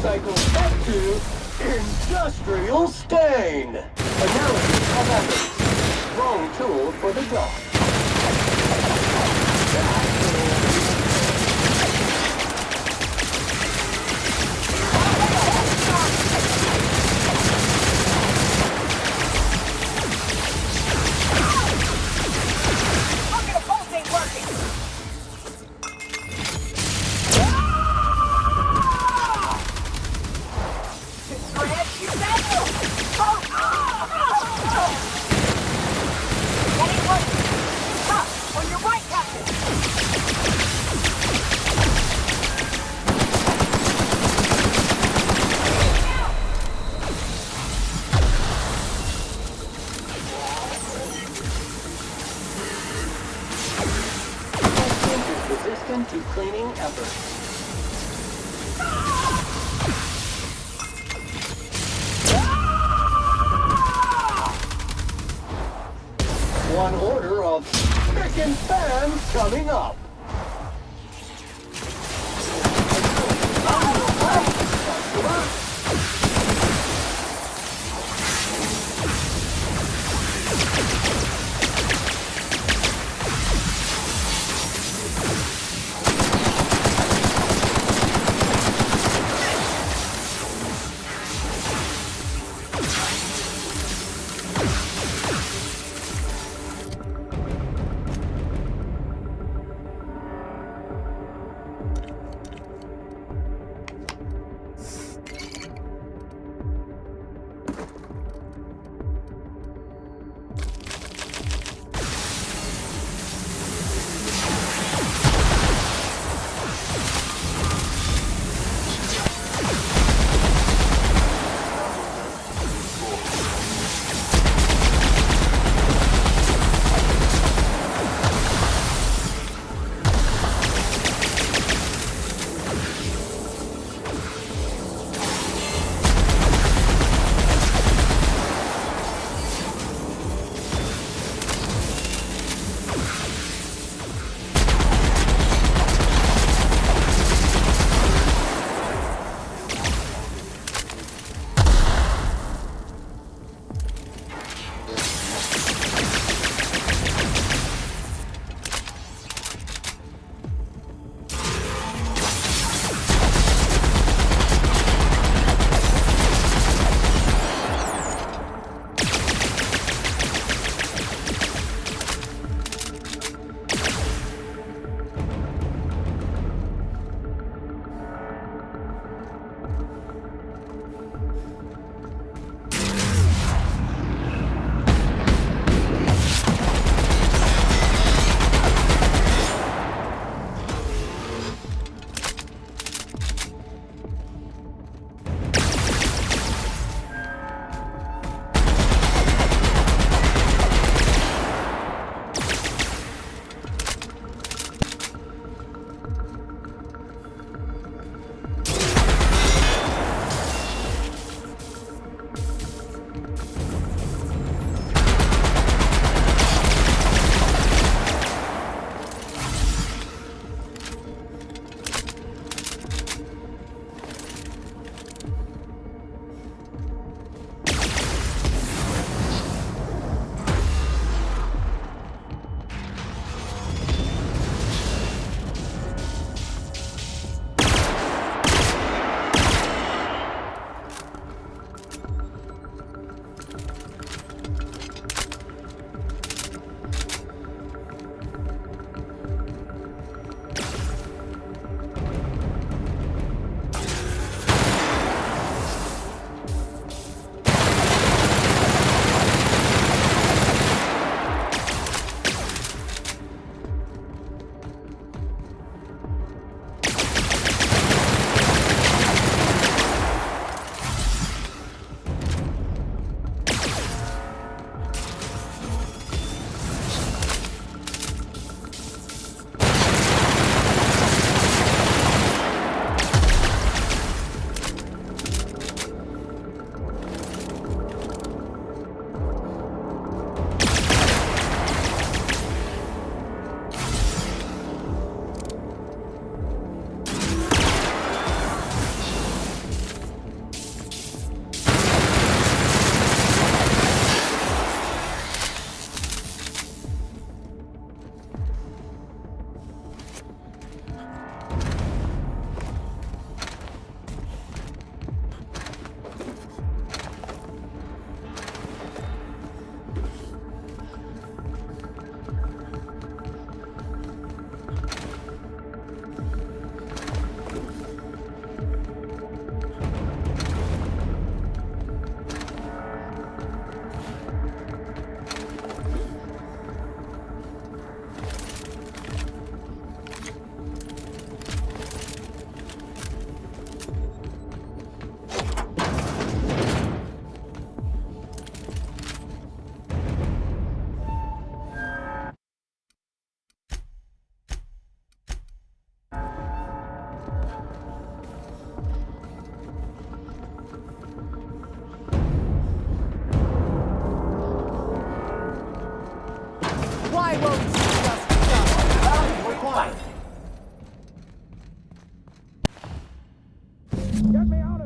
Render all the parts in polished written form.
cycle set to industrial stain. Analysis of evidence. Wrong tool for the job. Resistant to cleaning efforts. One order of frickin' fans coming up.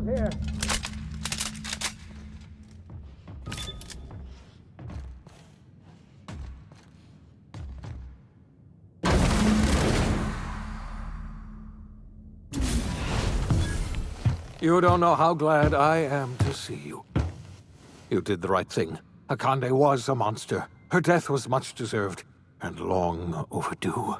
Here. You don't know how glad I am to see you. You did the right thing. Akande was a monster. Her death was much deserved, and long overdue.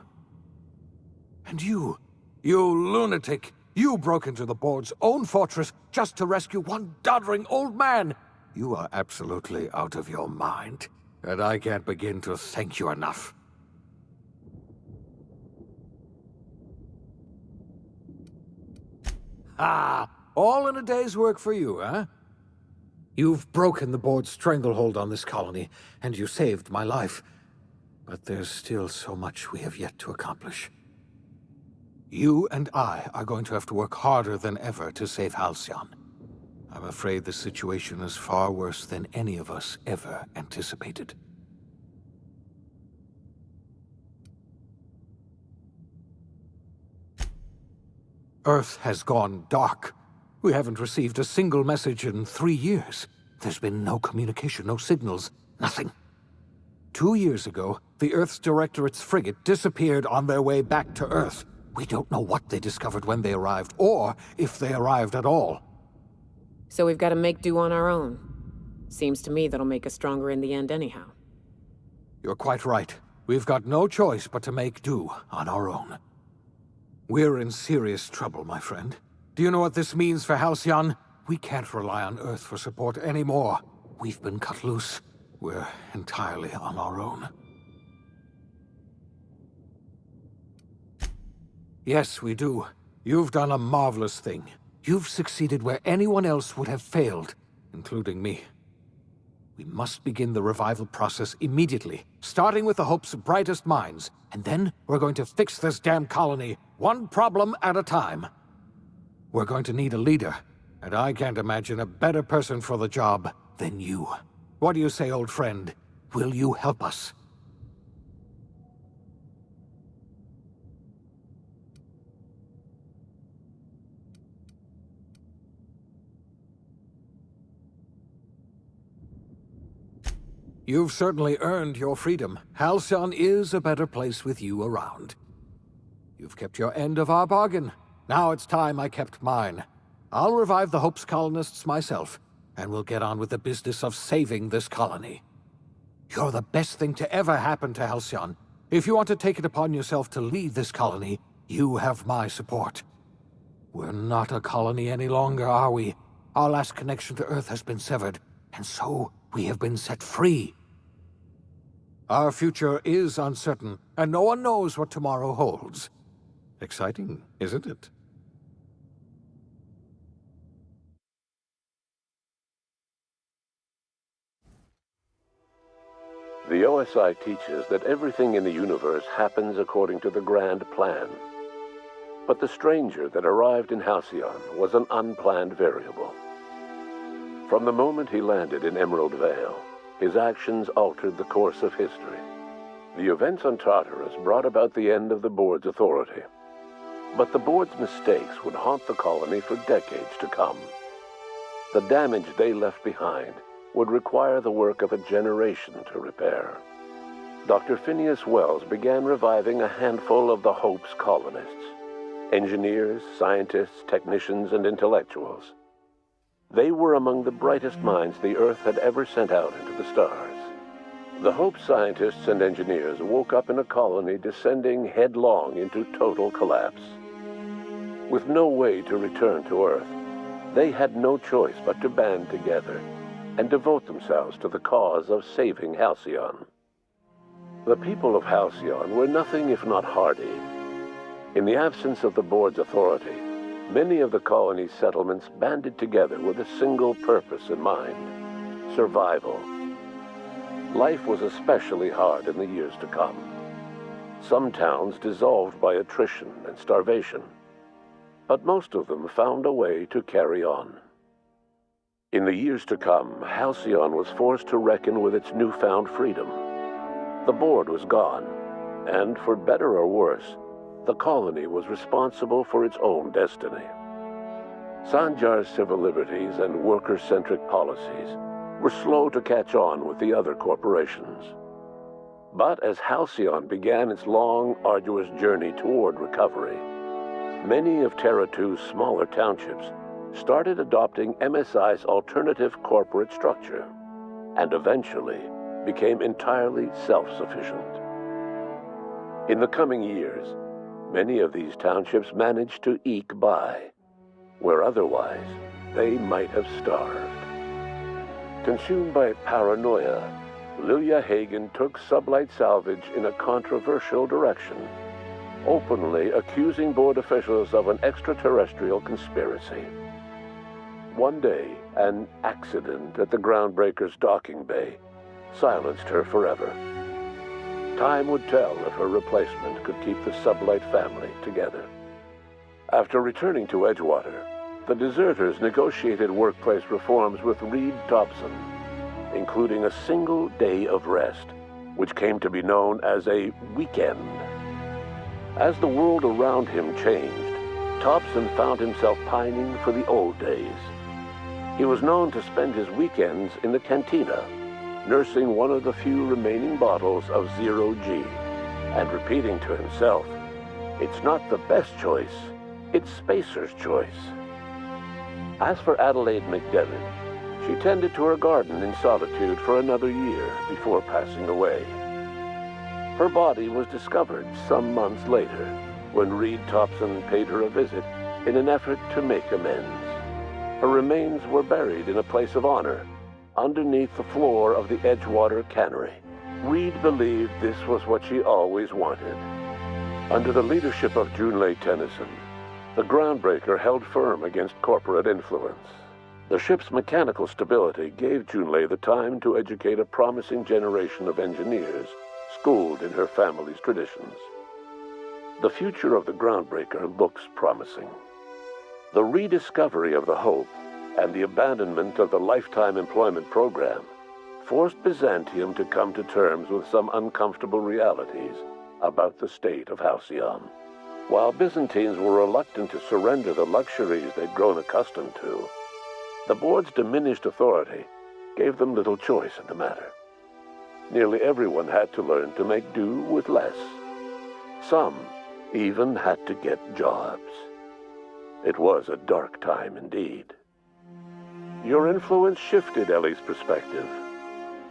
And you lunatic, you broke into the board's own fortress just to rescue one doddering old man. You are absolutely out of your mind, and I can't begin to thank you enough. Ah, all in a day's work for you, huh? You've broken the board's stranglehold on this colony, and you saved my life. But there's still so much we have yet to accomplish. You and I are going to have to work harder than ever to save Halcyon. I'm afraid the situation is far worse than any of us ever anticipated. Earth has gone dark. We haven't received a single message in 3 years. There's been no communication, no signals, nothing. 2 years ago, the Earth's Directorate's frigate disappeared on their way back to Earth. We don't know what they discovered when they arrived, or if they arrived at all. So we've got to make do on our own. Seems to me that'll make us stronger in the end anyhow. You're quite right. We've got no choice but to make do on our own. We're in serious trouble, my friend. Do you know what this means for Halcyon? We can't rely on Earth for support anymore. We've been cut loose. We're entirely on our own. Yes, we do. You've done a marvelous thing. You've succeeded where anyone else would have failed, including me. We must begin the revival process immediately, starting with the Hope's brightest minds, and then we're going to fix this damn colony, one problem at a time. We're going to need a leader, and I can't imagine a better person for the job than you. What do you say, old friend? Will you help us? You've certainly earned your freedom. Halcyon is a better place with you around. You've kept your end of our bargain. Now it's time I kept mine. I'll revive the Hope's colonists myself, and we'll get on with the business of saving this colony. You're the best thing to ever happen to Halcyon. If you want to take it upon yourself to lead this colony, you have my support. We're not a colony any longer, are we? Our last connection to Earth has been severed, and so we have been set free. Our future is uncertain, and no one knows what tomorrow holds. Exciting, isn't it? The OSI teaches that everything in the universe happens according to the grand plan. But the stranger that arrived in Halcyon was an unplanned variable. From the moment he landed in Emerald Vale, his actions altered the course of history. The events on Tartarus brought about the end of the board's authority. But the board's mistakes would haunt the colony for decades to come. The damage they left behind would require the work of a generation to repair. Dr. Phineas Wells began reviving a handful of the Hope's colonists. Engineers, scientists, technicians, and intellectuals. They were among the brightest minds the Earth had ever sent out into the stars. The Hope scientists and engineers woke up in a colony descending headlong into total collapse. With no way to return to Earth, they had no choice but to band together and devote themselves to the cause of saving Halcyon. The people of Halcyon were nothing if not hardy. In the absence of the board's authority, many of the colony's settlements banded together with a single purpose in mind: survival. Life was especially hard in the years to come. Some towns dissolved by attrition and starvation, but most of them found a way to carry on. In the years to come, Halcyon was forced to reckon with its newfound freedom. The board was gone, and for better or worse, the colony was responsible for its own destiny. Sanjar's civil liberties and worker-centric policies were slow to catch on with the other corporations. But as Halcyon began its long, arduous journey toward recovery, many of Terra 2's smaller townships started adopting MSI's alternative corporate structure, and eventually became entirely self-sufficient. In the coming years, many of these townships managed to eke by, where otherwise they might have starved. Consumed by paranoia, Lilia Hagen took Sublight Salvage in a controversial direction, openly accusing board officials of an extraterrestrial conspiracy. One day, an accident at the Groundbreaker's docking bay silenced her forever. Time would tell if her replacement could keep the Sublight family together. After returning to Edgewater, the deserters negotiated workplace reforms with Reed Thompson, including a single day of rest, which came to be known as a weekend. As the world around him changed, Thompson found himself pining for the old days. He was known to spend his weekends in the cantina, nursing one of the few remaining bottles of Zero-G, and repeating to himself, "It's not the best choice, it's Spacer's choice." As for Adelaide McDevitt, she tended to her garden in solitude for another year before passing away. Her body was discovered some months later when Reed Thompson paid her a visit in an effort to make amends. Her remains were buried in a place of honor underneath the floor of the Edgewater cannery. Reed believed this was what she always wanted. Under the leadership of Junlei Tennyson, the Groundbreaker held firm against corporate influence. The ship's mechanical stability gave Junlei the time to educate a promising generation of engineers schooled in her family's traditions. The future of the Groundbreaker looks promising. The rediscovery of the Hope and the abandonment of the lifetime employment program forced Byzantium to come to terms with some uncomfortable realities about the state of Halcyon. While Byzantines were reluctant to surrender the luxuries they'd grown accustomed to, the board's diminished authority gave them little choice in the matter. Nearly everyone had to learn to make do with less. Some even had to get jobs. It was a dark time indeed. Your influence shifted Ellie's perspective.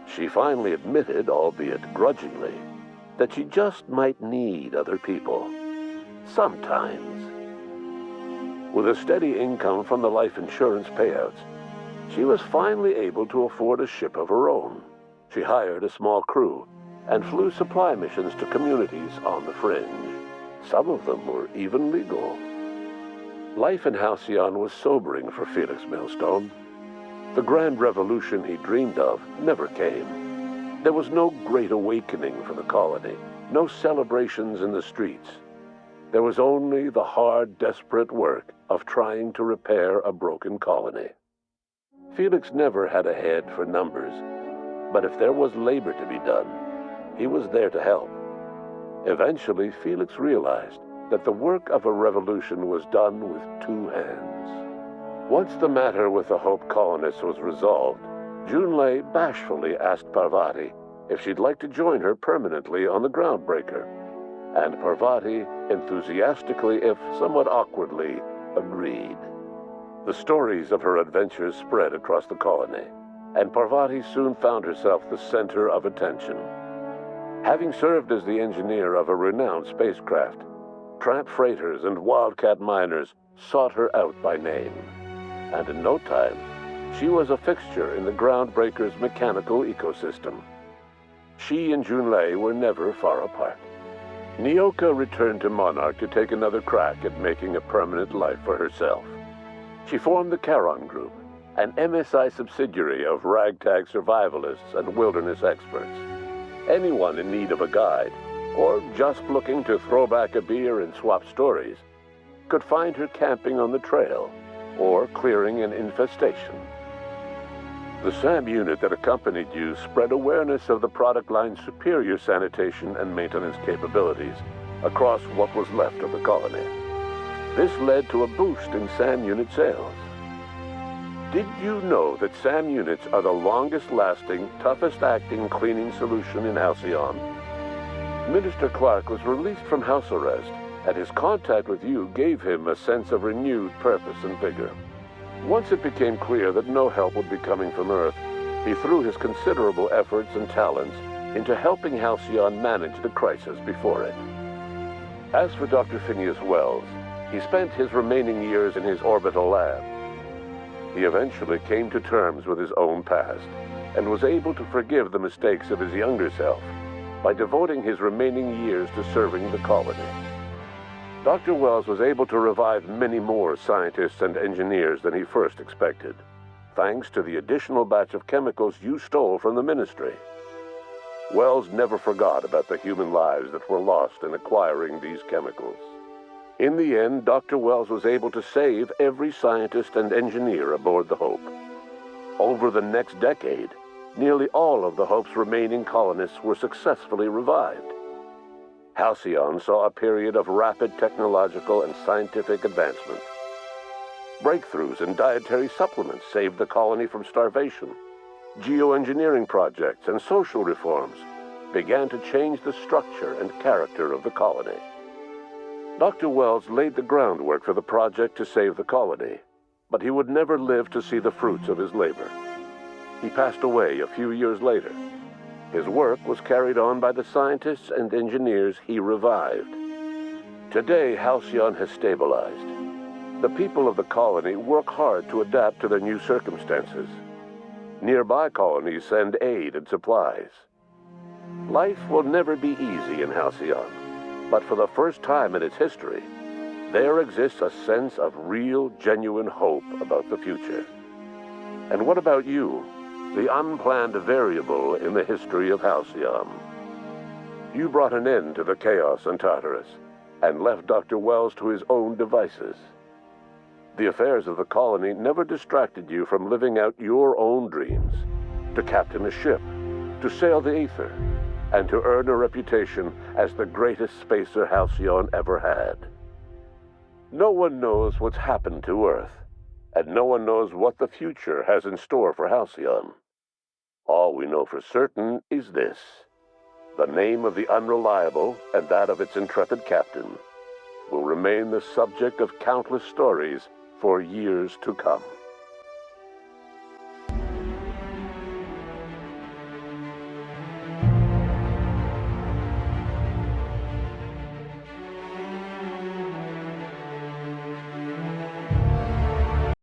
She finally admitted, albeit grudgingly, that she just might need other people. Sometimes. With a steady income from the life insurance payouts, she was finally able to afford a ship of her own. She hired a small crew and flew supply missions to communities on the fringe. Some of them were even legal. Life in Halcyon was sobering for Felix Millstone. The grand revolution he dreamed of never came. There was no great awakening for the colony, no celebrations in the streets. There was only the hard, desperate work of trying to repair a broken colony. Felix never had a head for numbers, but if there was labor to be done, he was there to help. Eventually, Felix realized that the work of a revolution was done with two hands. Once the matter with the Hope colonists was resolved, Junlei bashfully asked Parvati if she'd like to join her permanently on the Groundbreaker, and Parvati enthusiastically, if somewhat awkwardly, agreed. The stories of her adventures spread across the colony, and Parvati soon found herself the center of attention. Having served as the engineer of a renowned spacecraft, tramp freighters and wildcat miners sought her out by name, and in no time, she was a fixture in the Groundbreaker's mechanical ecosystem. She and Junlei were never far apart. Nyoka returned to Monarch to take another crack at making a permanent life for herself. She formed the Charon Group, an MSI subsidiary of ragtag survivalists and wilderness experts. Anyone in need of a guide, or just looking to throw back a beer and swap stories, could find her camping on the trail or clearing an infestation. The SAM unit that accompanied you spread awareness of the product line's superior sanitation and maintenance capabilities across what was left of the colony. This led to a boost in SAM unit sales. Did you know that SAM units are the longest-lasting, toughest-acting cleaning solution in Halcyon? Minister Clark was released from house arrest, and his contact with you gave him a sense of renewed purpose and vigor. Once it became clear that no help would be coming from Earth, he threw his considerable efforts and talents into helping Halcyon manage the crisis before it. As for Dr. Phineas Wells, he spent his remaining years in his orbital lab. He eventually came to terms with his own past and was able to forgive the mistakes of his younger self by devoting his remaining years to serving the colony. Dr. Wells was able to revive many more scientists and engineers than he first expected, thanks to the additional batch of chemicals you stole from the Ministry. Wells never forgot about the human lives that were lost in acquiring these chemicals. In the end, Dr. Wells was able to save every scientist and engineer aboard the Hope. Over the next decade, nearly all of the Hope's remaining colonists were successfully revived. Halcyon saw a period of rapid technological and scientific advancement. Breakthroughs in dietary supplements saved the colony from starvation. Geoengineering projects and social reforms began to change the structure and character of the colony. Dr. Wells laid the groundwork for the project to save the colony, but he would never live to see the fruits of his labor. He passed away a few years later. His work was carried on by the scientists and engineers he revived. Today, Halcyon has stabilized. The people of the colony work hard to adapt to their new circumstances. Nearby colonies send aid and supplies. Life will never be easy in Halcyon. But for the first time in its history, there exists a sense of real, genuine hope about the future. And what about you, the unplanned variable in the history of Halcyon? You brought an end to the chaos on Tartarus and left Dr. Wells to his own devices. The affairs of the colony never distracted you from living out your own dreams, to captain a ship, to sail the ether, and to earn a reputation as the greatest spacer Halcyon ever had. No one knows what's happened to Earth, and no one knows what the future has in store for Halcyon. All we know for certain is this: the name of the Unreliable and that of its intrepid captain will remain the subject of countless stories for years to come.